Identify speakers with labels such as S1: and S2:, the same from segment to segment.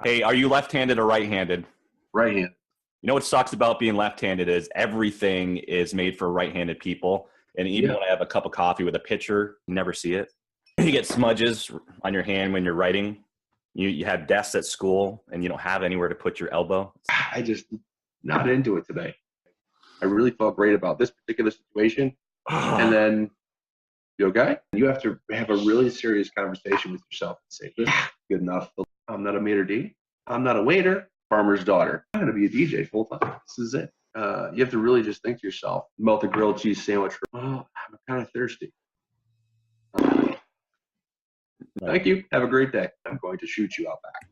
S1: Hey, are you left-handed or right-handed?
S2: Right hand.
S1: You know what sucks about being left-handed is everything is made for right-handed people. And even
S2: Yeah.
S1: when I have a cup of coffee with a pitcher, you never see it. You get smudges on your hand when you're writing. You have desks at school and you don't have anywhere to put your elbow.
S2: I just not into it today. I really felt great about this particular situation. And then, you okay? You have to have a really serious conversation with yourself and say, this is good enough. I'm not a maitre d'. I'm not a waiter. Farmer's daughter. I'm going to be a DJ full time. This is it. You have to really just think to yourself, melt a grilled cheese sandwich. Oh, I'm kind of thirsty. Thank you. Have a great day. I'm going to shoot you out back.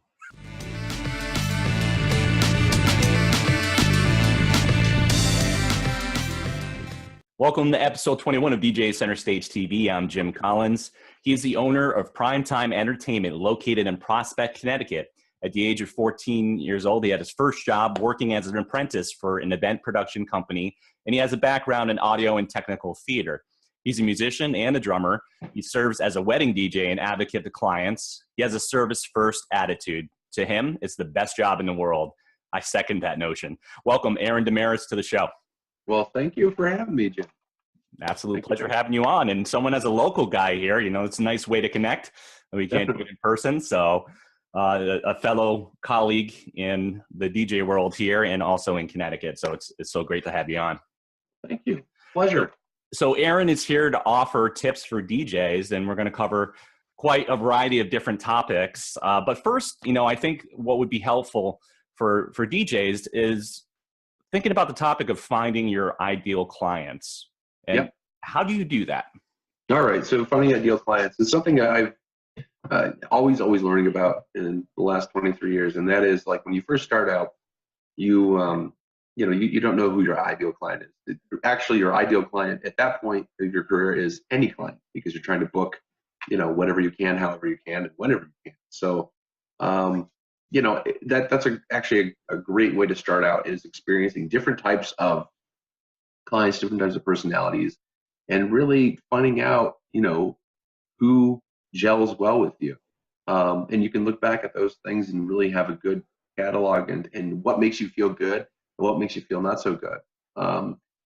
S1: Welcome to episode 21 of DJ Center Stage TV. I'm Jim Collins. He is the owner of Primetime Entertainment located in Prospect, Connecticut. At the age of 14 years old, he had his first job working as an apprentice for an event production company, and he has a background in audio and technical theater. He's a musician and a drummer. He serves as a wedding DJ and advocate to clients. He has a service-first attitude. To him, it's the best job in the world. I second that notion. Welcome, Aaron DeMarist, to the show.
S2: Well, thank you for having me, Jim.
S1: Absolute pleasure having you on. And someone as a local guy here, you know, it's a nice way to connect. We can't do it in person. So a fellow colleague in the DJ world here and also in Connecticut. So it's so great to have you on.
S2: Thank you. Pleasure.
S1: So Aaron is here to offer tips for DJs, and we're going to cover quite a variety of different topics. But first, you know, I think what would be helpful for DJs is thinking about the topic of finding your ideal clients. And how do you do that?
S2: All right. So finding ideal clients is something I've always learning about in the last 23 years. And that is like when you first start out, you don't know who your ideal client is. Actually, your ideal client at that point of your career is any client because you're trying to book, whatever you can, however you can, and whenever you can. So, that's actually a great way to start out is experiencing different types of clients, different types of personalities, and really finding out, who gels well with you. And you can look back at those things and really have a good catalog and what makes you feel good and what makes you feel not so good.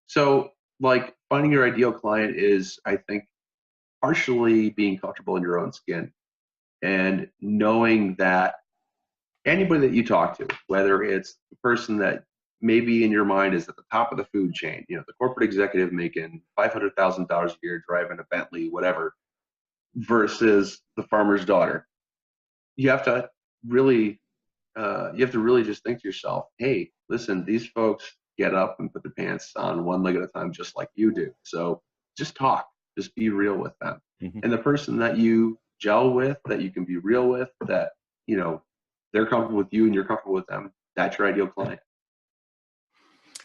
S2: So like finding your ideal client is, I think, partially being comfortable in your own skin and knowing that anybody that you talk to, whether it's the person that maybe in your mind is at the top of the food chain, the corporate executive making $500,000 a year, driving a Bentley, whatever, versus the farmer's daughter, you have to really just think to yourself, hey, listen, these folks get up and put their pants on one leg at a time, just like you do. So just talk, just be real with them.
S1: Mm-hmm.
S2: And the person that you gel with, that you can be real with, that, they're comfortable with you and you're comfortable with them, that's your ideal client.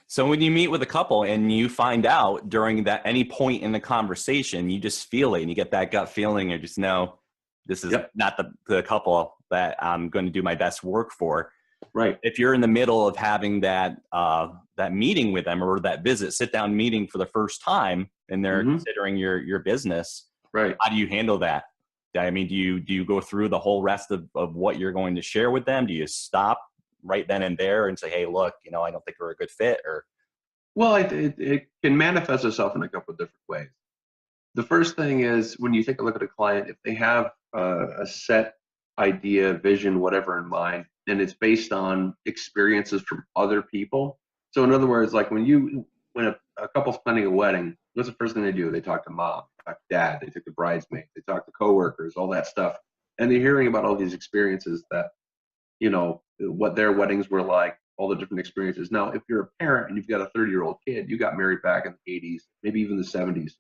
S1: So when you meet with a couple and you find out during that any point in the conversation, you just feel it and you get that gut feeling or just know this is not the couple that I'm going to do my best work for.
S2: Right.
S1: If you're in the middle of having that meeting with them or that sit down meeting for the first time and they're considering your business,
S2: right? How
S1: do you handle that? I mean, do you go through the whole rest of what you're going to share with them? Do you stop right then and there and say, hey, look, I don't think we're a good fit? Or
S2: well, it can manifest itself in a couple of different ways. The first thing is when you take a look at a client, if they have a set idea, vision, whatever in mind, and it's based on experiences from other people. So in other words, like when a couple's planning a wedding, what's the first thing they do? They talk to mom, talk to dad, they talk to bridesmaids, they talk to coworkers, all that stuff. And they're hearing about all these experiences that, what their weddings were like, all the different experiences. Now, if you're a parent and you've got a 30-year-old kid, you got married back in the 80s, maybe even the 70s.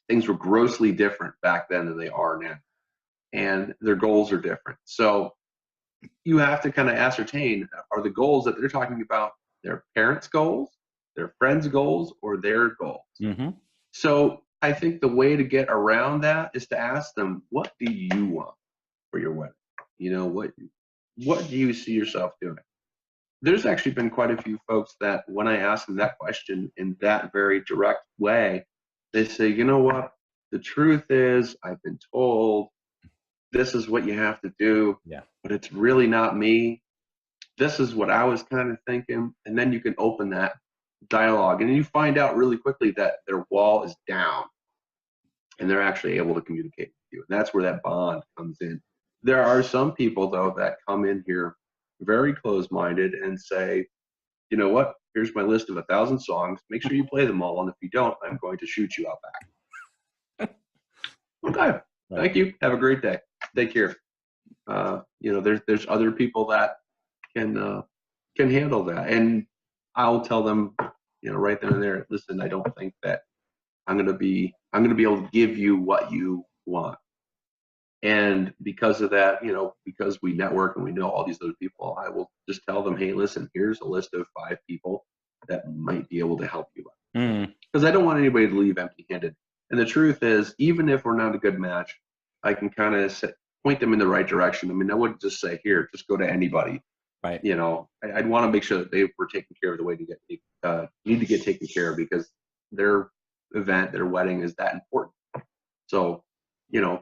S2: Things were grossly different back then than they are now. And their goals are different. So you have to kind of ascertain, are the goals that they're talking about their parents' goals, their friends' goals, or their goals?
S1: Mm-hmm.
S2: So I think the way to get around that is to ask them, what do you want for your wedding? What do you see yourself doing? There's actually been quite a few folks that when I ask them that question in that very direct way, they say, you know what? The truth is I've been told this is what you have to do,
S1: Yeah.
S2: but it's really not me. This is what I was kind of thinking. And then you can open that dialogue, and you find out really quickly that their wall is down and they're actually able to communicate with you. And that's where that bond comes in. There are some people, though, that come in here very close-minded and say, you know what, here's my list of 1,000 songs. Make sure you play them all. And if you don't, I'm going to shoot you out back. Okay.
S1: Right.
S2: Thank you. Have a great day. Take care. There's other people that can handle that. And I'll tell them, right then and there, listen, I don't think that I'm going to be able to give you what you want. And because of that, because we network and we know all these other people, I will just tell them, hey, listen, here's a list of 5 people that might be able to help you out. Because I don't want anybody to leave empty-handed. And the truth is, even if we're not a good match, I can kind of point them in the right direction. I mean, I wouldn't just say, here, just go to anybody.
S1: Right.
S2: I'd want to make sure that they were taken care of the way to need to get taken care of, because their event, their wedding is that important. So,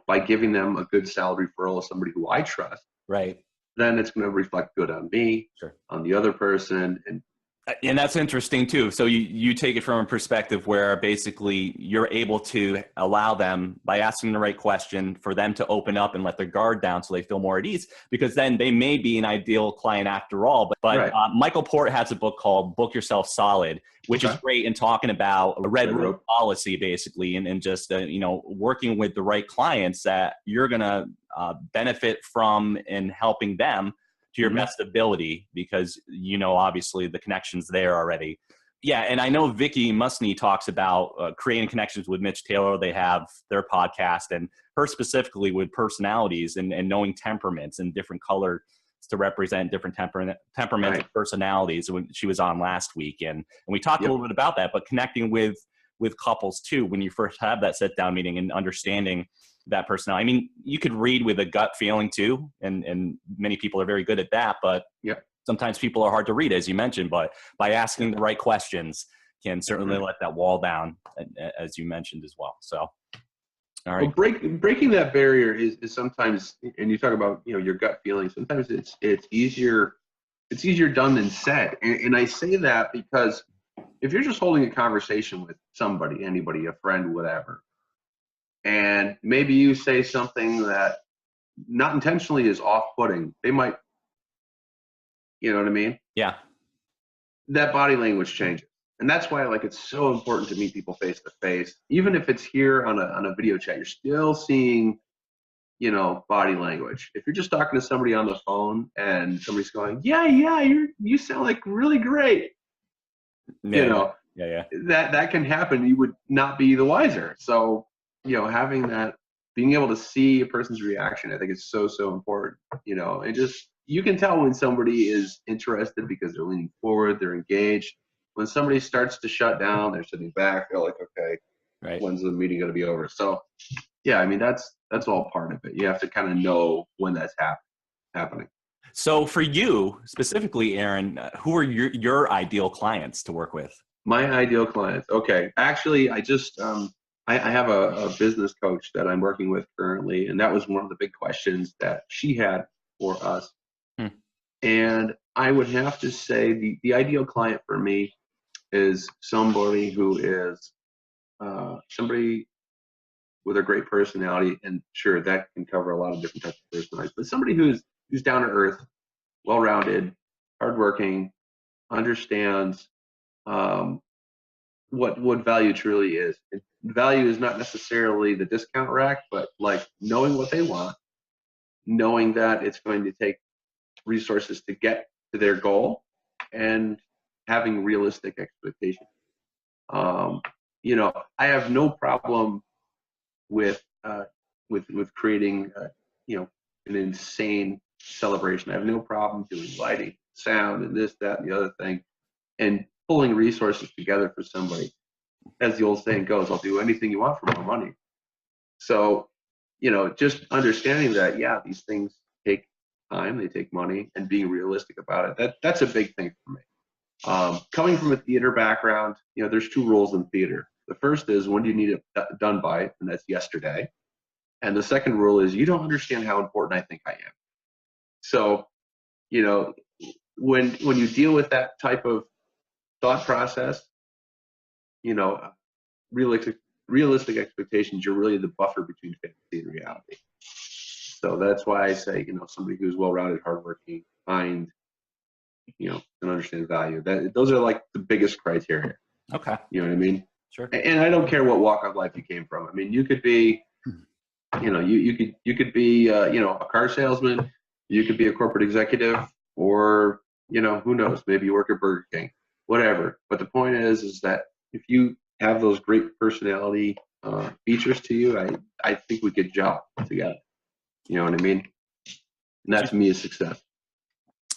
S2: by giving them a good salary referral of somebody who I trust,
S1: right,
S2: then it's going to reflect good on me,
S1: sure,
S2: on the other person.
S1: And that's interesting too. So you take it from a perspective where basically you're able to allow them, by asking the right question, for them to open up and let their guard down so they feel more at ease, because then they may be an ideal client after all. But
S2: Right.
S1: Michael Port has a book called Book Yourself Solid, which is great in talking about a red rope policy, basically, and just, working with the right clients that you're going to benefit from in helping them to your best ability, because obviously the connections there already. Yeah, and I know Vicky Musney talks about creating connections with Mitch Taylor. They have their podcast, and her specifically with personalities and knowing temperaments and different colors to represent different temperaments and personalities. When she was on last week, and we talked a little bit about that, but connecting with couples too, when you first have that sit down meeting and understanding that personality. I mean, you could read with a gut feeling too, and many people are very good at that, but sometimes people are hard to read, as you mentioned, but by asking the right questions can certainly let that wall down, as you mentioned as well. So, all right.
S2: Well, breaking that barrier is sometimes, and you talk about, your gut feeling, sometimes it's easier done than said. And I say that because if you're just holding a conversation with somebody, anybody, a friend, whatever, and maybe you say something that not intentionally is off-putting, they might, you know what I mean?
S1: Yeah.
S2: That body language changes. And that's why it's so important to meet people face to face. Even if it's here on a video chat, you're still seeing, body language. If you're just talking to somebody on the phone and somebody's going, yeah, you sound like really great.
S1: Yeah.
S2: That can happen. You would not be the wiser. So, having that, being able to see a person's reaction, I think is so, so important, and just, you can tell when somebody is interested because they're leaning forward, they're engaged. When somebody starts to shut down, they're sitting back, they're like, okay,
S1: right,
S2: when's the meeting going to be over? So, yeah, I mean, that's all part of it. You have to kind of know when that's happening.
S1: So for you specifically, Aaron, who are your ideal clients to work with?
S2: My ideal clients. Okay. Actually, I just, I have a business coach that I'm working with currently, and that was one of the big questions that she had for us. And I would have to say the ideal client for me is somebody who is somebody with a great personality, and sure, that can cover a lot of different types of personalities, but somebody who's down to earth, well-rounded, hardworking, understands what value truly is. And value is not necessarily the discount rack, but knowing what they want, knowing that it's going to take resources to get to their goal, and having realistic expectations. I have no problem with creating an insane celebration. I have no problem doing lighting, sound, and this, that, and the other thing, and pulling resources together for somebody. As the old saying goes, I'll do anything you want for more money. So, just understanding that, these things take time, they take money, and being realistic about it. That's a big thing for me. Coming from a theater background, there's 2 rules in theater. The first is, when do you need it done by? And that's yesterday. And the second rule is you don't understand how important I think I am. So, you know, when you deal with that type of thought process, you know, realistic expectations, you're really the buffer between fantasy and reality. So that's why I say, you know, somebody who's well-rounded, hardworking, kind, you know, and understands value. Those are like the biggest criteria.
S1: Okay.
S2: You know what I mean?
S1: Sure.
S2: And I don't care what walk of life you came from. I mean, you could be, you know, you could be, you know, a car salesman, you could be a corporate executive, or, you know, who knows, maybe you work at Burger King, whatever. But the point is that if you have those great personality features to you, I think we could gel together. You know what I mean? And that to me is success.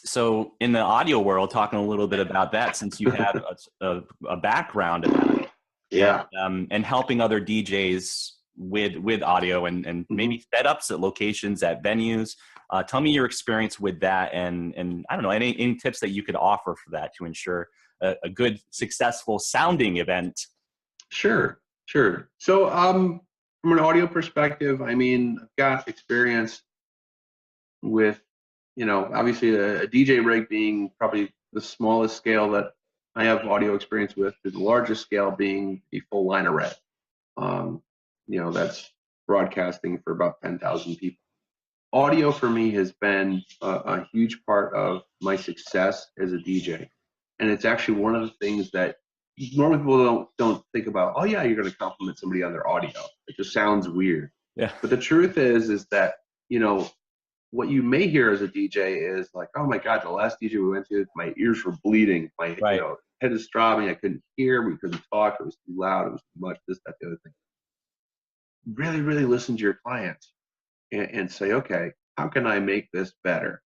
S1: So in the audio world, talking a little bit about that, since you have a background in that,
S2: Yeah.
S1: and helping other DJs with audio and maybe setups at locations, at venues. Tell me your experience with that, and I don't know, any tips that you could offer for that to ensure a good, successful sounding event.
S2: Sure. So from an audio perspective, I mean, I've got experience with, you know, obviously a DJ rig being probably the smallest scale that I have audio experience with, to the largest scale being the full line array. You know, that's broadcasting for about 10,000 people. Audio for me has been a huge part of my success as a DJ. And it's actually one of the things that normally people don't think about. Oh yeah, you're going to compliment somebody on their audio. It just sounds weird.
S1: Yeah.
S2: But the truth is that, you know, what you may hear as a DJ is like, oh my God, the last DJ we went to, my ears were bleeding. My
S1: Right.
S2: you know, head is throbbing. I couldn't hear. We couldn't talk. It was too loud. It was too much. This, that, the other thing. Really, really listen to your clients and say, okay, how can I make this better?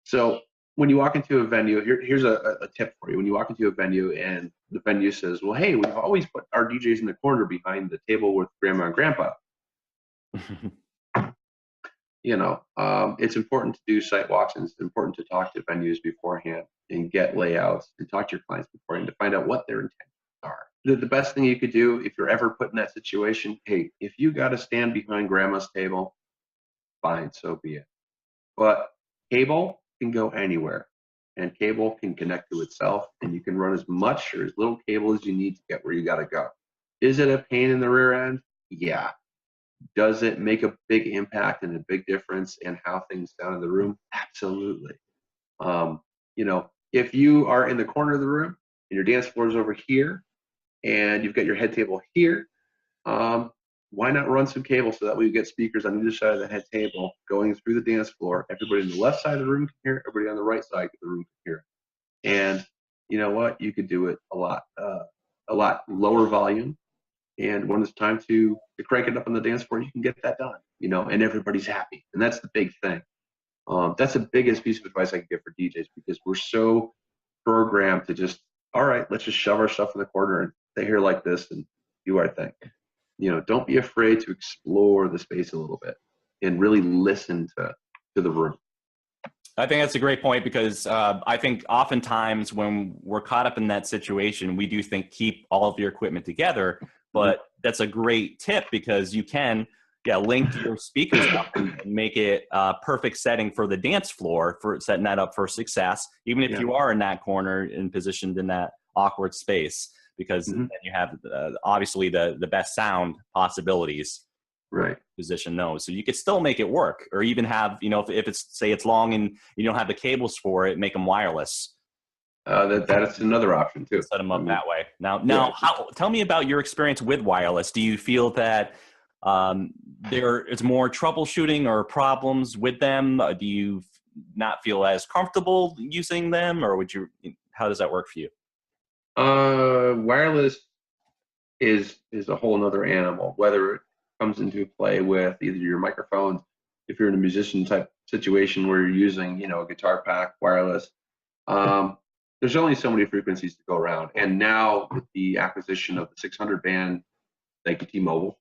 S2: So when you walk into a venue, here's a tip for you. When you walk into a venue and the venue says, well, hey, we've always put our DJs in the corner behind the table with grandma and grandpa. You know, it's important to do site walks, and it's important to talk to venues beforehand and get layouts and talk to your clients beforehand to find out what their intentions are. The best thing you could do if you're ever put in that situation, hey, if you got to stand behind grandma's table, fine, so be it. But cable can go anywhere, and cable can connect to itself, and you can run as much or as little cable as you need to get where you got to go. Is it a pain in the rear end? Yeah. Does it make a big impact and a big difference in how things sound in the room? Absolutely. You know, if you are in the corner of the room and your dance floor is over here and you've got your head table here, why not run some cable so that way you get speakers on either side of the head table going through the dance floor? Everybody on the left side of the room can hear it, everybody on the right side of the room can hear it. And you know what? You could do it a lot lower volume. And when it's time to crank it up on the dance floor, you can get that done, you know, and everybody's happy. And that's the big thing. That's the biggest piece of advice I can give for DJs, because we're so programmed to just, all right, let's just shove our stuff in the corner and stay here like this and do our thing. You know, don't be afraid to explore the space a little bit and really listen to the room.
S1: I think that's a great point, because I think oftentimes when we're caught up in that situation, we do think keep all of your equipment together. But that's a great tip, because you can link your speakers up and make it a perfect setting for the dance floor, for setting that up for success, even if you are in that corner and positioned in that awkward space, because then you have obviously the best sound possibilities.
S2: Right.
S1: Position those, so you could still make it work, or even have, you know, if it's, say it's long and you don't have the cables for it, make them wireless.
S2: That's another option too.
S1: Set them up that way. Now, tell me about your experience with wireless. Do you feel that there is more troubleshooting or problems with them? Do you not feel as comfortable using them, or how does that work for you?
S2: Wireless is a whole nother animal, whether it comes into play with either your microphones, if you're in a musician type situation where you're using, you know, a guitar pack, wireless. There's only so many frequencies to go around. And now with the acquisition of the 600 band, thank you T-Mobile,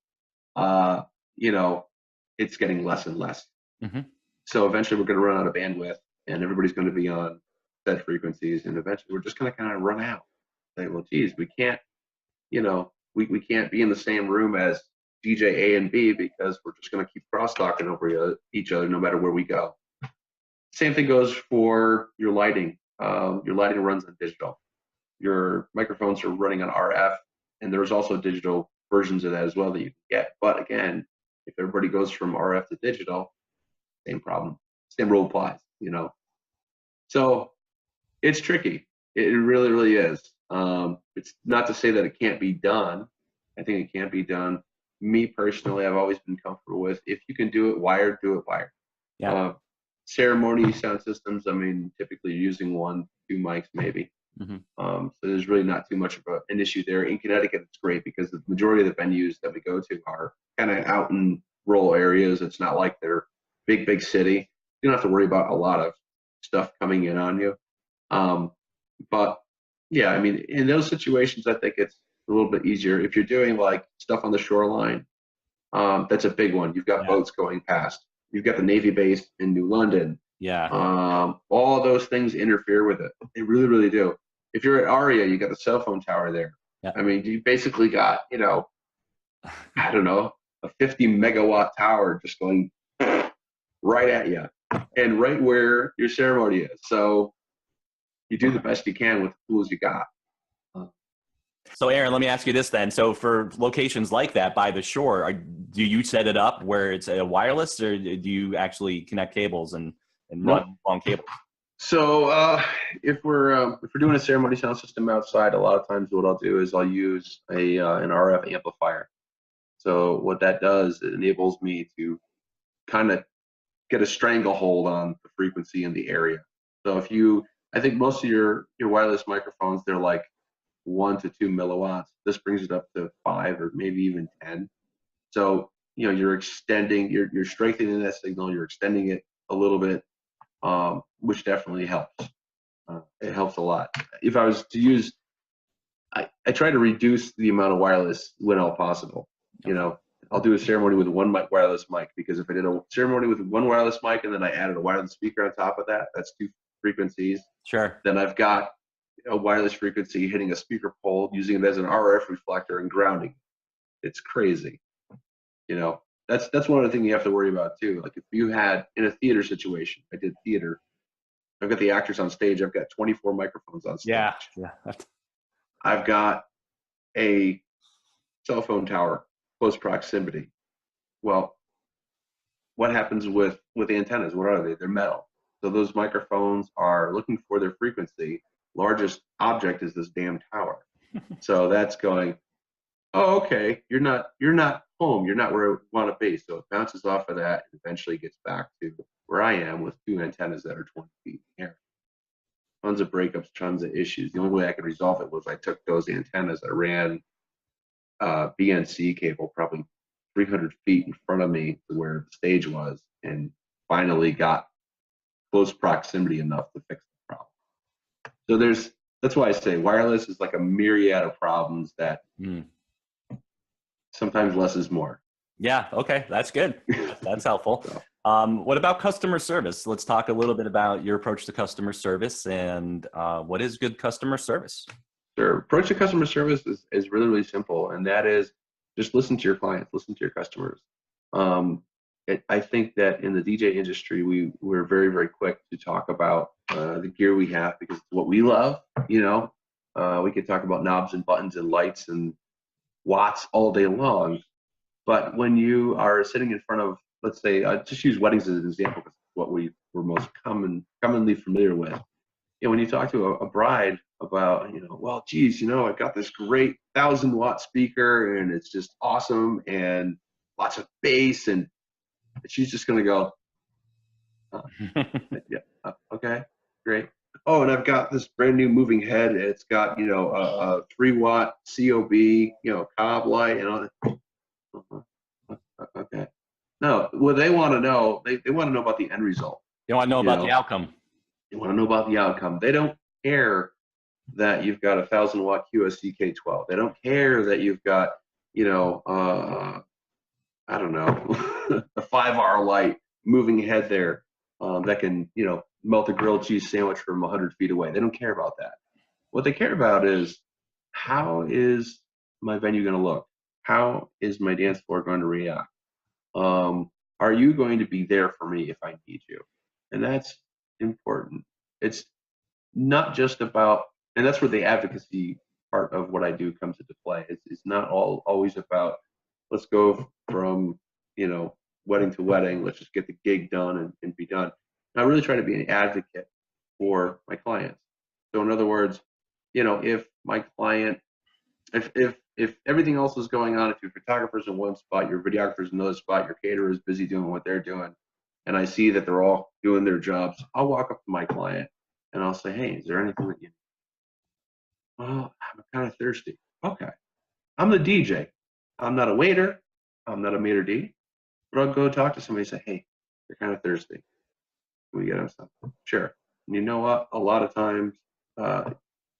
S2: you know, it's getting less and less. So eventually we're going to run out of bandwidth, and everybody's going to be on set frequencies, and eventually we're just going to kind of run out. Say, well, geez, we can't, you know, we can't be in the same room as DJ A and B because we're just going to keep cross-talking over each other no matter where we go. Same thing goes for your lighting. Your lighting runs on digital. Your microphones are running on RF, and there's also digital versions of that as well that you can get. But again, if everybody goes from RF to digital, same problem, same rule applies, you know. So it's tricky. It really, really is. It's not to say that it can't be done. I think it can be done. Me personally, I've always been comfortable with, if you can do it wired, do it wired.
S1: Yeah.
S2: Ceremony sound systems, I mean, typically you're using 1, 2 mics maybe.
S1: Mm-hmm.
S2: So there's really not too much of an issue there. In Connecticut, it's great because the majority of the venues that we go to are kind of out in rural areas. It's not like they're big city. You don't have to worry about a lot of stuff coming in on you. But yeah, I mean, in those situations, I think it's a little bit easier. If you're doing like stuff on the shoreline, that's a big one. You've got boats going past. You've got the Navy base in New London.
S1: Yeah.
S2: All those things interfere with it. They really, really do. If you're at Aria, you got the cell phone tower there.
S1: Yeah.
S2: I mean, you basically got, you know, I don't know, a 50 megawatt tower just going right at you and right where your ceremony is. So you do the best you can with the tools you got.
S1: So Aaron, let me ask you this then. So for locations like that by the shore, do you set it up where it's a wireless, or do you actually connect cables and run long cables?
S2: So if we're doing a ceremony sound system outside, a lot of times what I'll do is I'll use an RF amplifier. So what that does, it enables me to kind of get a stranglehold on the frequency in the area. So I think most of your wireless microphones, they're like 1 to 2 milliwatts. This brings it up to 5 or maybe even 10. So, you know, you're strengthening that signal, you're extending it a little bit, which definitely helps. It helps a lot. If I was to use, I try to reduce the amount of wireless when all possible. You know, I'll do a ceremony with 1 wireless mic, because if I did a ceremony with 1 wireless mic and then I added a wireless speaker on top of that, that's 2 frequencies.
S1: Sure.
S2: Then I've got a wireless frequency hitting a speaker pole, using it as an RF reflector and grounding. It's crazy. You know, that's one of the things you have to worry about too. Like if you had, in a theater situation, I did theater, I've got the actors on stage, I've got 24 microphones on stage.
S1: Yeah.
S2: I've got a cell phone tower, close proximity. Well, what happens with antennas? What are they? They're metal. So those microphones are looking for their frequency. Largest object is this damn tower. So that's going, oh, okay, you're not home, you're not where I want to be. So it bounces off of that and eventually gets back to where I am with 2 antennas that are 20 feet in the air. Tons of breakups, tons of issues. The only way I could resolve it was I took those antennas, I ran BNC cable probably 300 feet in front of me to where the stage was, and finally got close proximity enough to fix the problem. So that's why I say wireless is like a myriad of problems that sometimes less is more.
S1: Yeah. Okay. That's good. That's helpful. What about customer service? Let's talk a little bit about your approach to customer service and what is good customer service?
S2: Sure. Approach to customer service is really, really simple. And that is just listen to your clients, listen to your customers. I think that in the DJ industry, we're very, very quick to talk about the gear we have because it's what we love. You know, we could talk about knobs and buttons and lights and watts all day long. But when you are sitting in front of, let's say, just use weddings as an example, because it's what we're most commonly familiar with. You know, when you talk to a bride about, you know, well, geez, you know, I've got this great 1,000-watt speaker and it's just awesome and lots of bass, and she's just going to go, yeah, okay, great. Oh, and I've got this brand new moving head. It's got, you know, a 3-watt COB, you know, cob light and all that. Okay. No, what they want to know, they want to know about the end result.
S1: They want to know about the outcome.
S2: They want to know about the outcome. They don't care that you've got a 1,000-watt QSC K12. They don't care that you've got, you know, I don't know, a 5R light moving head there that can, you know, melt a grilled cheese sandwich from 100 feet away. They don't care about that. What they care about is, how is my venue going to look? how is my dance floor going to react? Are you going to be there for me if I need you? And that's important. It's not just about, and that's where the advocacy part of what I do comes into play. It's not always about, let's go from, you know, wedding to wedding, let's just get the gig done and be done. And I really try to be an advocate for my clients. So in other words, you know, if my client, if everything else is going on, if your photographer's in one spot, your videographer's in another spot, your caterer is busy doing what they're doing, and I see that they're all doing their jobs, I'll walk up to my client and I'll say, hey, is there anything that you need? Well, I'm kind of thirsty. Okay. I'm the DJ. I'm not a waiter. I'm not a maitre d', but I'll go talk to somebody and say, hey, you're kind of thirsty. Can we get them something? Sure. And you know what? A lot of times,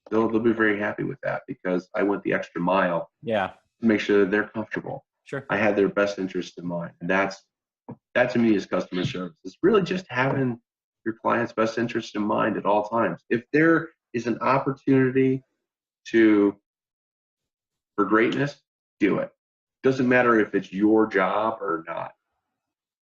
S2: they'll be very happy with that because I went the extra mile
S1: Yeah.
S2: to make sure that they're comfortable.
S1: Sure.
S2: I had their best interest in mind. And that to me is customer service. It's really just having your client's best interest in mind at all times. If there is an opportunity for greatness, do it. Doesn't matter if it's your job or not.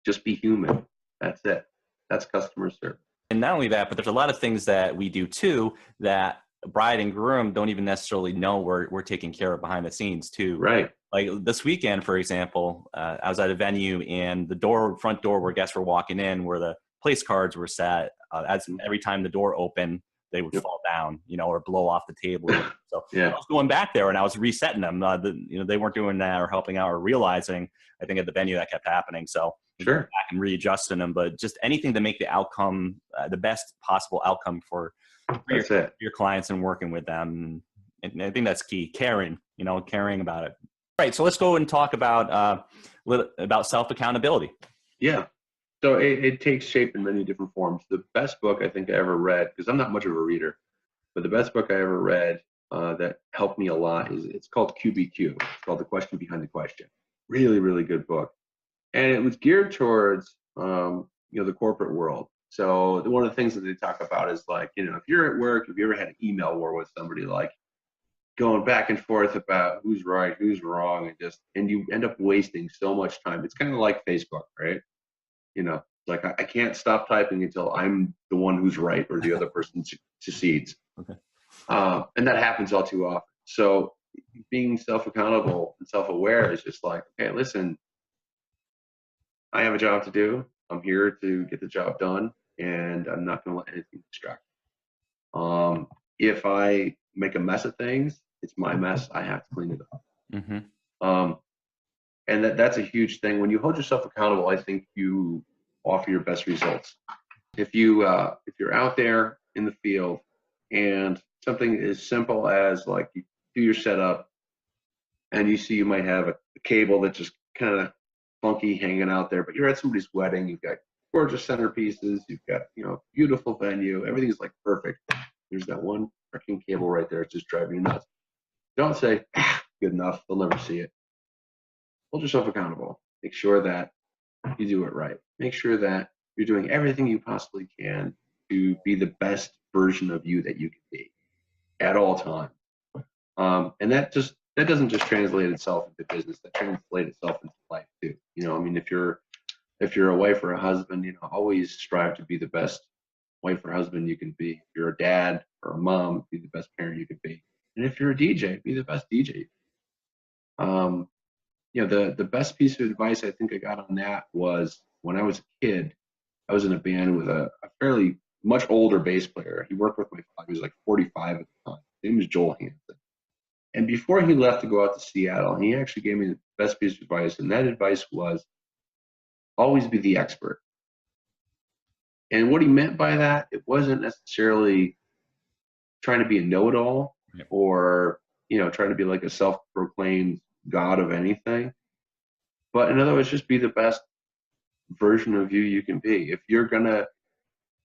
S2: Just be human. That's it. That's customer service.
S1: And not only that, but there's a lot of things that we do too that bride and groom don't even necessarily know we're taking care of behind the scenes too.
S2: Right.
S1: Like this weekend, for example, I was at a venue and the front door where guests were walking in, where the place cards were set, as every time the door opened, they would fall down, you know, or blow off the table. So
S2: Yeah.
S1: I was going back there and I was resetting them. You know, they weren't doing that or helping out or realizing, I think at the venue that kept happening. So
S2: Sure.
S1: back and readjusting them, but just anything to make the outcome, the best possible outcome for your clients and working with them. And I think that's key. Caring about it. Right. So let's go and talk about self-accountability.
S2: Yeah. So it takes shape in many different forms. The best book I think I ever read, because I'm not much of a reader, but the best book I ever read that helped me a lot it's called QBQ. It's called The Question Behind the Question. Really, really good book. And it was geared towards, the corporate world. So one of the things that they talk about is like, you know, if you're at work, have you ever had an email war with somebody, like going back and forth about who's right, who's wrong, and you end up wasting so much time. It's kind of like Facebook, right? You know, like I can't stop typing until I'm the one who's right or the other person succeeds.
S1: Okay.
S2: And that happens all too often. So being self-accountable and self-aware is just like, okay, listen, I have a job to do. I'm here to get the job done, and I'm not going to let anything distract me. If I make a mess of things, it's my mess. I have to clean it up.
S1: Mm-hmm.
S2: And that's a huge thing. When you hold yourself accountable, I think you offer your best results. If you're out there in the field and something as simple as like you do your setup and you see you might have a cable that's just kind of funky hanging out there, but you're at somebody's wedding, you've got gorgeous centerpieces, you've got, you know, beautiful venue, everything's like perfect. There's that one freaking cable right there. It's just driving you nuts. Don't say, good enough, they'll never see it. Hold yourself accountable. Make sure that you do it right. Make sure that you're doing everything you possibly can to be the best version of you that you can be at all times. And that doesn't just translate itself into business. That translates itself into life too. You know, I mean, if you're a wife or a husband, you know, always strive to be the best wife or husband you can be. If you're a dad or a mom, be the best parent you can be. And if you're a DJ, be the best DJ. You know, the best piece of advice I think I got on that was when I was a kid, I was in a band with a fairly much older bass player. He worked with my father. He was like 45 at the time. His name was Joel Hansen. And before he left to go out to Seattle, he actually gave me the best piece of advice. And that advice was always be the expert. And what he meant by that, it wasn't necessarily trying to be a know-it-all or, you know, trying to be like a self-proclaimed god of anything. But in other words, just be the best version of you can be. If you're going to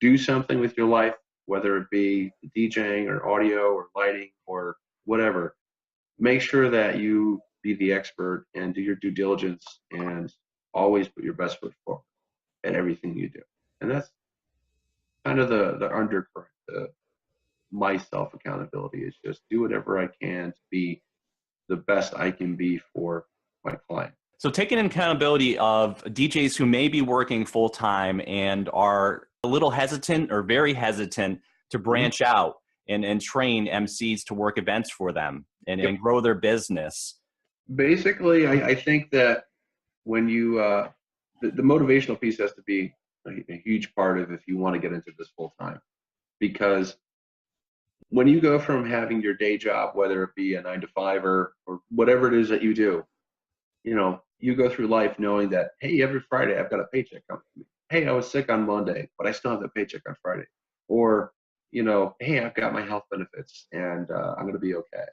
S2: do something with your life, whether it be DJing or audio or lighting or whatever, make sure that you be the expert and do your due diligence and always put your best foot forward at everything you do. And that's kind of the undercurrent. My self-accountability is just do whatever I can to be the best I can be for my client.
S1: So taking accountability of DJs who may be working full-time and are a little hesitant or very hesitant to branch out and train MCs to work events for them and grow their business.
S2: Basically, I think that when you, the motivational piece has to be a huge part of if you want to get into this full-time. Because when you go from having your day job, whether it be a 9 to 5 or whatever it is that you do, you go through life knowing that, hey, every Friday I've got a paycheck coming to me. Hey, I was sick on Monday, but I still have the paycheck on Friday. Or, hey, I've got my health benefits and I'm going to be okay.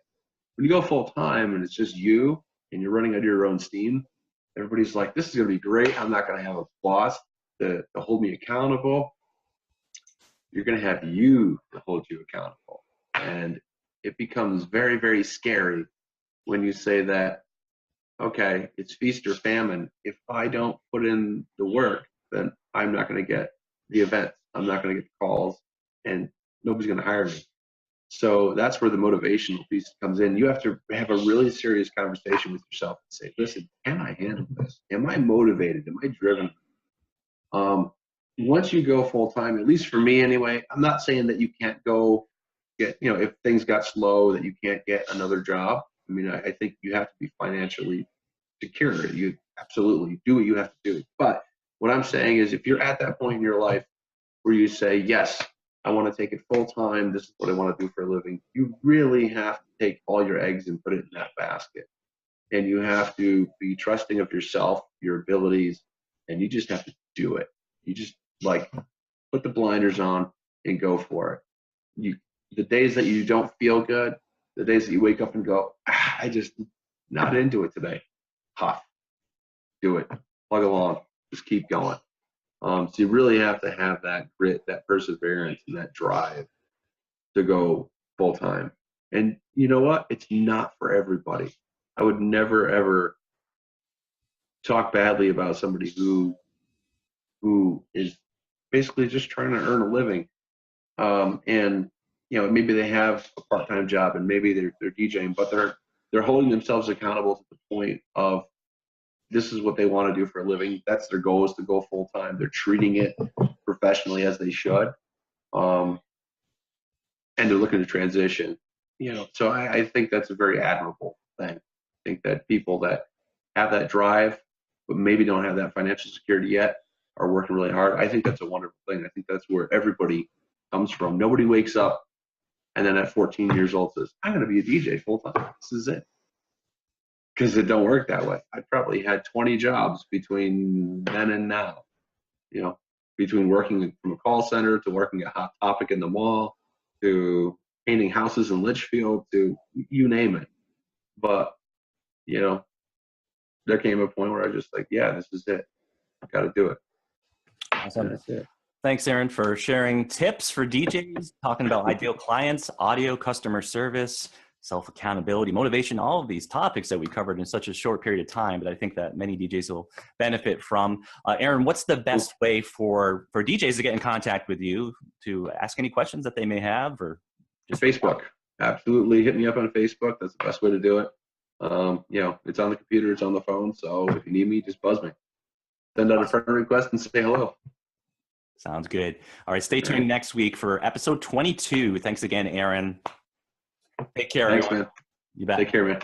S2: When you go full time and it's just you and you're running under your own steam, everybody's like, this is going to be great. I'm not going to have a boss to hold me accountable. You're going to have you to hold you accountable. And it becomes very, very scary when you say that, okay, it's feast or famine. If I don't put in the work, then I'm not going to get the events. I'm not going to get the calls, and nobody's going to hire me. So that's where the motivational piece comes in. You have to have a really serious conversation with yourself and say, listen, can I handle this? Am I motivated? Am I driven? Once you go full time, at least for me anyway, I'm not saying that you can't go get, if things got slow, that you can't get another job. I mean, I think you have to be financially secure. You absolutely do what you have to do. But what I'm saying is, if you're at that point in your life where you say, yes, I want to take it full time, this is what I want to do for a living, you really have to take all your eggs and put it in that basket. And you have to be trusting of yourself, your abilities, and you just have to do it. You just put the blinders on and go for it. The days that you don't feel good, the days that you wake up and go, I just not into it today. Huff. Do it. Plug along. Just keep going. So you really have to have that grit, that perseverance, and that drive to go full time. And you know what? It's not for everybody. I would never ever talk badly about somebody who is basically just trying to earn a living. And maybe they have a part-time job and maybe they're DJing, but they're holding themselves accountable to the point of this is what they want to do for a living. That's their goal, is to go full time. They're treating it professionally as they should. And they're looking to transition. So I think that's a very admirable thing. I think that people that have that drive, but maybe don't have that financial security yet, are working really hard. I think that's a wonderful thing. I think that's where everybody comes from. Nobody wakes up and then at 14 years old says, I'm going to be a DJ full time. This is it. Because it don't work that way. I probably had 20 jobs between then and now, between working from a call center to working at Hot Topic in the mall to painting houses in Litchfield to you name it. But, there came a point where I was just like, yeah, this is it. I got to do it.
S1: Awesome. That's it. Thanks, Aaron, for sharing tips for DJs, talking about ideal clients, audio, customer service, self-accountability, motivation, all of these topics that we covered in such a short period of time, but I think that many DJs will benefit from. Aaron, what's the best way for DJs to get in contact with you, to ask any questions that they may have, or just
S2: Facebook? Absolutely. Hit me up on Facebook. That's the best way to do it. It's on the computer, it's on the phone. So if you need me, just buzz me. Send out a friend request and say hello.
S1: Sounds good. All right. Stay tuned next week for episode 22. Thanks again, Aaron. Take care.
S2: Thanks,
S1: everyone.
S2: man.
S1: You bet.
S2: Take care, man.